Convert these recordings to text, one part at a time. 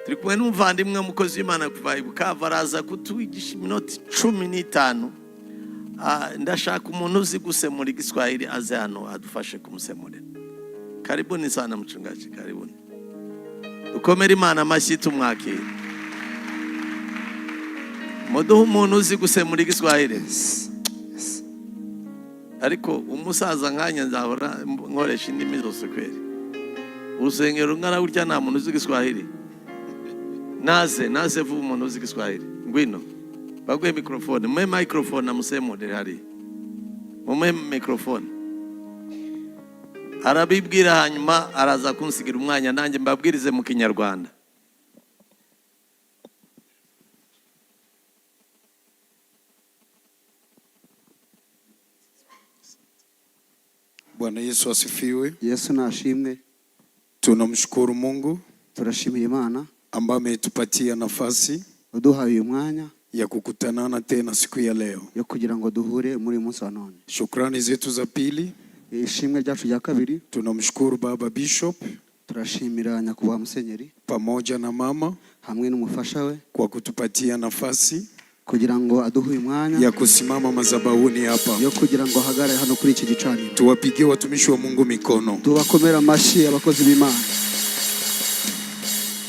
turi kumwe n'umuvandimwe mukozi w'Imana kuva Bukavu araza kutuwigisha iminota 15. Ndashaka umuntu uzi gusemura igiswahili aze hano adufashe kumusemurira. Karibuni sana mchungaji, karibuni. Dukomere Imana amashyi tumwakire. Muduhe umuntu uzi gusemura igiswahili. Ariko umusaza nkanya nzahora nkoresha indimi zose kweri. Urusengero ngara urya nta muntu uzi igiswahili. Naze vuba umuntu uzi igiswahili. Ngwino. Bagwe microphone, mwe microphone amusemurire hari. Mwe microphone. Arabibwira hanyuma araza kunsigira umwanya nanjye mbabwirize mu Kinyarwanda. Bwana Yesu asifiwe. Yesu nashimwe. Tunamshukuru Mungu, turashimira Imana ambaye ametupatia nafasi uduhaye umwanya ya kukutanana tena siku ya leo, yo kugira ngo duhure muri munsi wa none. Shukrani zetu za pili, ishimwe ryacu rya kabiri, tunamshukuru Baba Bishop, turashimira nyakubahwa Musenyeri pamoja na mama hamwe n'umufasha we kwa kutupatia nafasi kugira ngo aduhe umwanya ya kusimama madhabahuni hapa, yo kugira ngo hagare hano kuri iki gicaniro. Tuwapigie watumishi wa Mungu mikono, tubakomera amashyi abakozi b'Imana.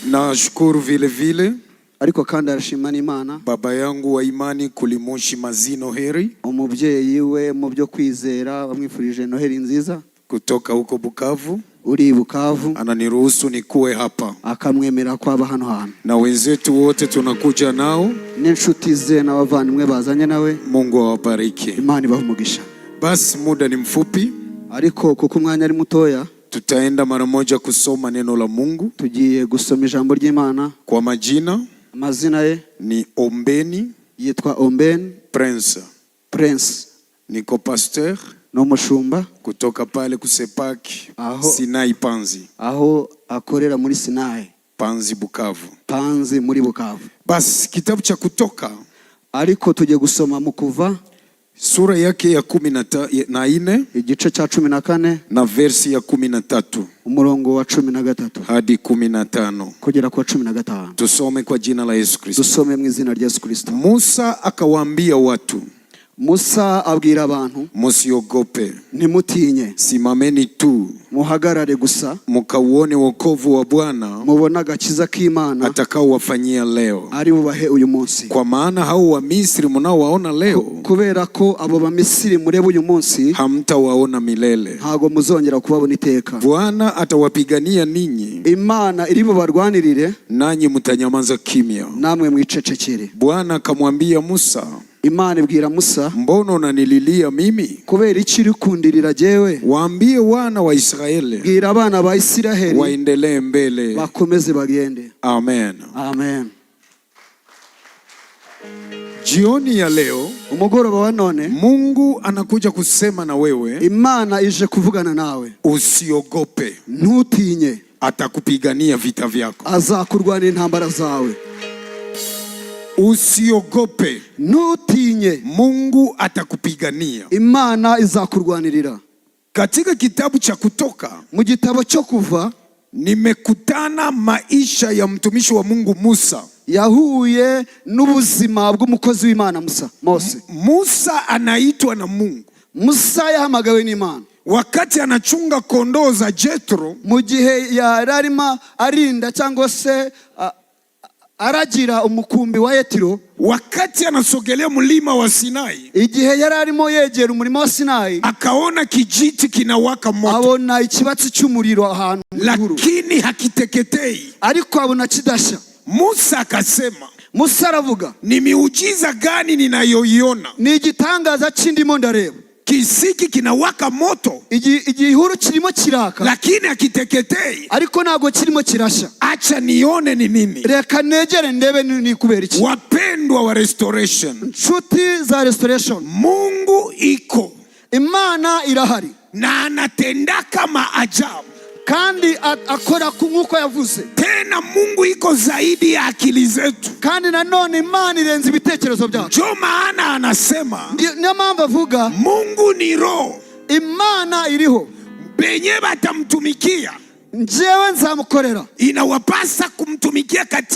Na shukuru vile ariko kandi arashima n'Imana baba yangu wa imani Kulimoshi Mazino Heri, umubyeyi we mu byo kwizera bamwifurije Noheri nziza kutoka huko Bukavu. Uri Bukavu ananiruhusu nikuwe hapa, akamwemera kwaba hano hantu, na wenzetu wote tunakuja nao n'inshuti ze n'abavandimwe bazanye nawe. Mungu awabariki. Imana ibahe umugisha. Basi muda ni mfupi, ariko kuko umwanya ari mutoya tutaenda mara moja kusoma neno la Mungu. Tugiye gusoma ijambo ry'Imana. Kwa majina, amazina ye ni Ombeni, yitwa Ombeni Prince. Niko pasteur no mushumba kutoka pale kusepaki Sinai Panzi, aho akorera muri Sinai Panzi Bukavu. Panzi muri Bukavu. Basi kitabu cha Kutoka, ariko tujye gusoma mu Kuva sura yake ya 14 igice cya 14 na versi ya 13 umurongo wa 13 hadi 15 kugera kwa 15. Tusome kwa jina la Yesu Kristo. Tusome mu izina rya Yesu Kristo. Musa akawaambia watu, Musa abwira abantu, musiogope, nimutinye, simameni tu, muhagarare gusa, mukauone wokovu wa Bwana, mubona agakiza k'Imana atakao wafanyia leo, ari bubahe uyu munsi. Kwa maana hao wa Misri munaowaona leo, kubera ko abo ba Misiri mureba uyu munsi, hamtawaona milele, ntago muzongera kubabona iteka. Bwana atawapigania ninyi, Imana iri bubarwanirire, nanyi mutanyamaza kimya, namwe mwicecekere. Bwana akamwambia Musa, Imana ibwira Musa, mbona unanililia mimi? kubera iki uri kundirira jewe? Waambie wana wa Israeli, bwira abana ba Isiraheli waendelee mbele, bakomeze bagende. Amen. Amen. Jioni ya leo, umugoroba wa none, Mungu anakuja kusema na wewe, Imana ije kuvugana nawe. Usiogope, ntutinye, atakupigania vita vyako, azakurwanira intambara zawe. Usiogope, ntutinye, Mungu atakupigania, Imana izakurwanirira. Katika kitabu cha Kutoka, mu gitabo cyo Kuva, nimekutana maisha ya mtumishi wa Mungu Musa. Yahuye n'ubuzima bw'umukozi w'Imana Mose. Musa anaitwa na Mungu. Musa yahamagawe n'Imana wakati anachunga kondoo za Jethro, mu gihe yararima arinda cyangwa se aragira umukumbi wa Yetiro. Wakati anasogelea mlima wa Sinai, igihe yararimo yegera umurima wa Sinai, akaona kijiti kinawaka moto, abona ikibatsi cy'umuriro ahantu, lakini hakiteketei, ariko abona kidasha. Musa akasema, Musa aravuga, ni miujiza gani ninayoiona? Ni igitangaza cy'indimo ndareba. Kisiki kinawaka moto, igihuru kirimo kiraka, lakini hakiteketei, ariko nago kirimo kirasha. Acha nione ni nini. Reka negere ndebe ni kubera iki. Wapendwa wa restoration, nshuti za restoration, Mungu iko, Imana irahari, na anatendaka maajabu, kandi akora nk'uko yavuze. Tena Mungu iko zaidi ya akili zetu, kandi nanone Imana irenze ibitekerezo byacu. Ndio maana anasema, niyo mpamvu avuga, Mungu ni roho, Imana iriho, benye batamtumikia njyewe nzamukorera. Inawapasa kumtumikia katika